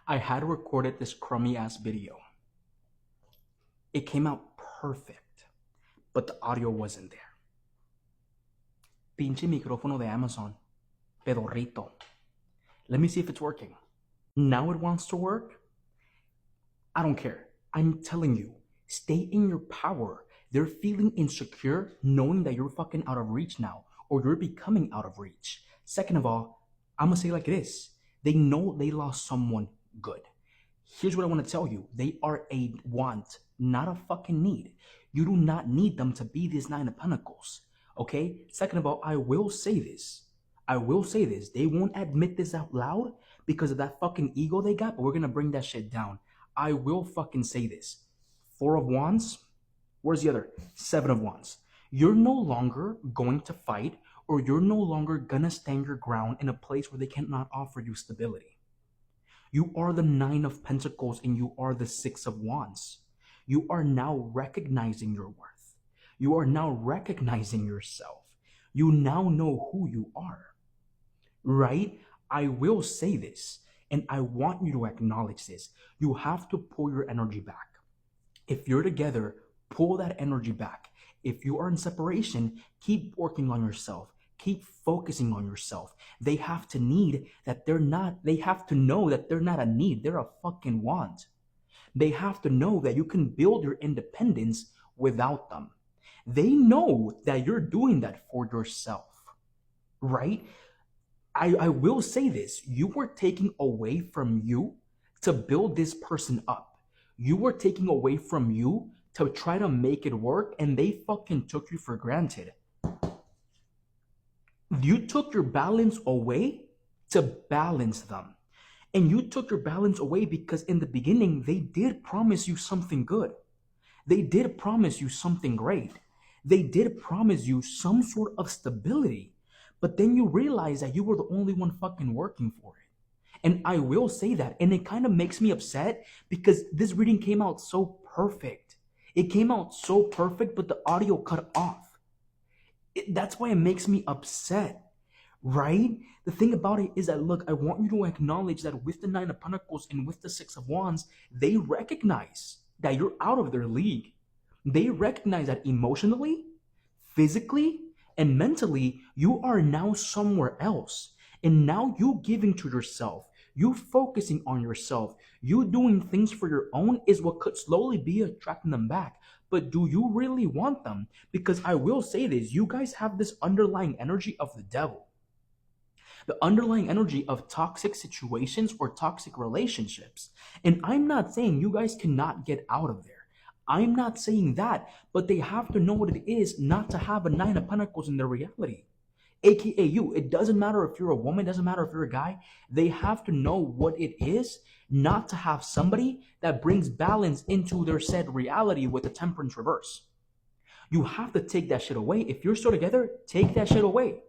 I had recorded this crummy ass video. It came out perfect, but the audio wasn't there. Pinche micrófono de Amazon. Pedorrito. Let me see if it's working. Now it wants to work? I don't care. I'm telling you, stay in your power. They're feeling insecure knowing that you're fucking out of reach now, or you're becoming out of reach. Second of all, I'm gonna say it like it is. They know they lost someone good. Here's what I want to tell you. They are a want, not a fucking need. You do not need them to be this Nine of Pentacles. Okay? Second of all, I will say this. They won't admit this out loud because of that fucking ego they got, but we're gonna bring that shit down. I will fucking say this. Four of Wands. Where's the other? Seven of Wands. You're no longer going to fight, or you're no longer gonna stand your ground in a place where they cannot offer you stability. You are the Nine of Pentacles and you are the Six of Wands. You are now recognizing your worth. You are now recognizing yourself. You now know who you are, right? I will say this, and I want you to acknowledge this. You have to pull your energy back. If you're together, pull that energy back. If you are in separation, keep working on yourself. Keep focusing on yourself. They have to know that they're not a need, they're a fucking want. They have to know that you can build your independence without them. They know that you're doing that for yourself, right? I will say this. You were taking away from you to build this person up. You were taking away from you to try to make it work, and they fucking took you for granted. You took your balance away to balance them. And you took your balance away because in the beginning, they did promise you something good. They did promise you something great. They did promise you some sort of stability. But then you realize that you were the only one fucking working for it. And I will say that. And it kind of makes me upset because this reading came out so perfect. It came out so perfect, but the audio cut off. That's why it makes me upset, right? The thing about it is that, look, I want you to acknowledge that with the Nine of Pentacles and with the Six of Wands, they recognize that you're out of their league. They recognize that emotionally, physically, and mentally, you are now somewhere else. And now you giving to yourself, you focusing on yourself, you doing things for your own is what could slowly be attracting them back. But do you really want them? Because I will say this, you guys have this underlying energy of the devil. The underlying energy of toxic situations or toxic relationships. And I'm not saying you guys cannot get out of there. I'm not saying that, but they have to know what it is not to have a Nine of Pentacles in their reality. AKA you. It doesn't matter if you're a woman, it doesn't matter if you're a guy. They have to know what it is not to have somebody that brings balance into their said reality with the Temperance reverse. You have to take that shit away. If you're still together, take that shit away.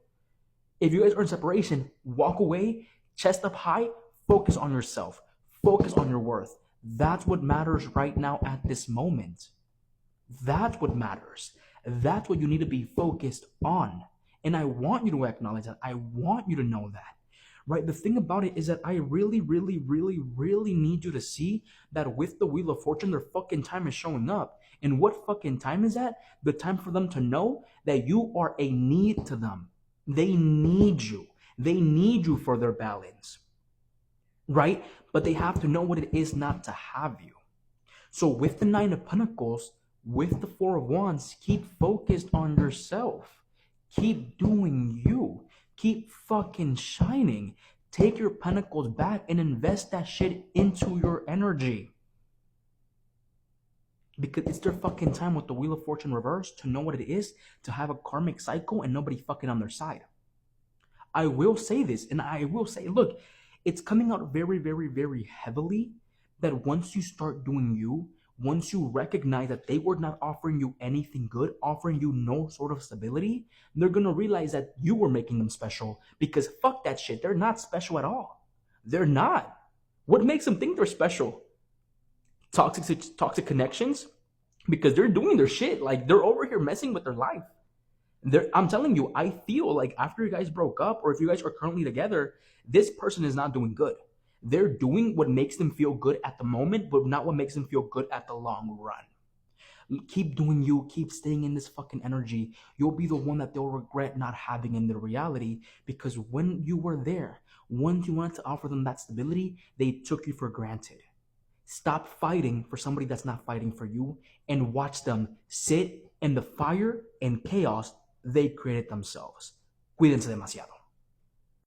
If you guys are in separation, walk away, chest up high, focus on yourself, focus on your worth. That's what matters right now at this moment. That's what matters. That's what you need to be focused on. And I want you to acknowledge that. I want you to know that, right? The thing about it is that I really, really, really, really need you to see that with the Wheel of Fortune, their fucking time is showing up. And what fucking time is that? The time for them to know that you are a need to them. They need you. They need you for their balance, right? But they have to know what it is not to have you. So with the Nine of Pentacles, with the Four of Wands, keep focused on yourself. Keep doing you. Keep fucking shining. Take your pentacles back and invest that shit into your energy. Because it's their fucking time with the Wheel of Fortune reverse to know what it is to have a karmic cycle and nobody fucking on their side. I will say this, and I will say, look, it's coming out very, very, very heavily that once you start doing you, once you recognize that they were not offering you anything good, offering you no sort of stability, they're going to realize that you were making them special. Because fuck that shit. They're not special at all. They're not. What makes them think they're special? Toxic connections? Because they're doing their shit. Like, they're over here messing with their life. I'm telling you, I feel like after you guys broke up, or if you guys are currently together, this person is not doing good. They're doing what makes them feel good at the moment, but not what makes them feel good at the long run. Keep doing you, keep staying in this fucking energy. You'll be the one that they'll regret not having in their reality, because when you were there, once you wanted to offer them that stability, they took you for granted. Stop fighting for somebody that's not fighting for you, and watch them sit in the fire and chaos they created themselves. Cuídense demasiado.